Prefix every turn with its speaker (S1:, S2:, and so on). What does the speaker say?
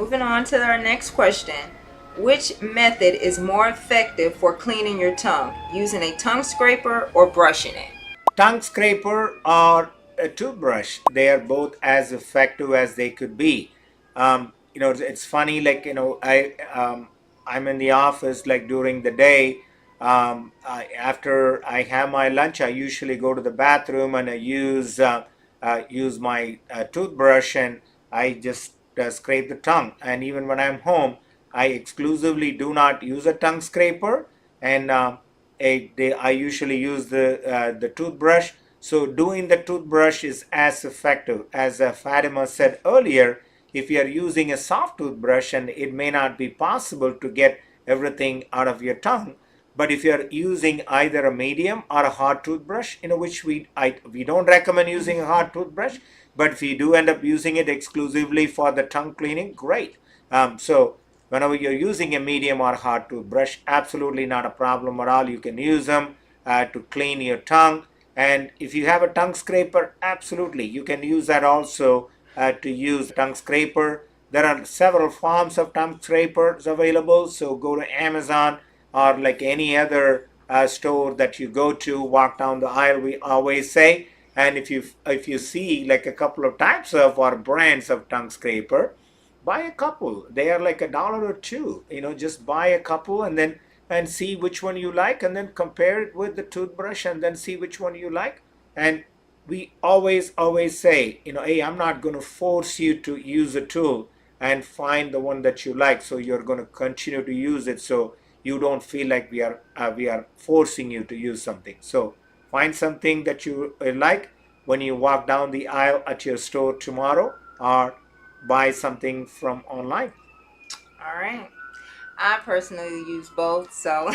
S1: moving on to our next question. Which method is more effective for cleaning your tongue? Using a tongue scraper or brushing it?
S2: Tongue scraper or a toothbrush, they are both as effective as they could be. It's funny, like, I'm in the office like during the day. After I have my lunch, I usually go to the bathroom and I use my toothbrush, and I just scrape the tongue. And even when I'm home, I exclusively do not use a tongue scraper, and I usually use the toothbrush. So doing the toothbrush is as effective as Fatima said earlier. If you are using a soft toothbrush, and it may not be possible to get everything out of your tongue, but if you are using either a medium or a hard toothbrush, which we don't recommend using a hard toothbrush, but if you do end up using it exclusively for the tongue cleaning, great. So whenever you're using a medium or hard toothbrush, absolutely not a problem at all. You can use them to clean your tongue. And if you have a tongue scraper, absolutely, you can use that also to use tongue scraper. There are several forms of tongue scrapers available. So go to Amazon or like any other store that you go to, walk down the aisle, we always say. And if you see like a couple of types of or brands of tongue scraper, buy a couple. They are like $1 or $2. Just buy a couple, and see which one you like, and then compare it with the toothbrush, and then see which one you like. And we always say, hey, I'm not going to force you to use a tool, and find the one that you like. So you're going to continue to use it, so you don't feel like we are forcing you to use something. So find something that you like when you walk down the aisle at your store tomorrow, or buy something from online.
S1: All right. I personally use both, so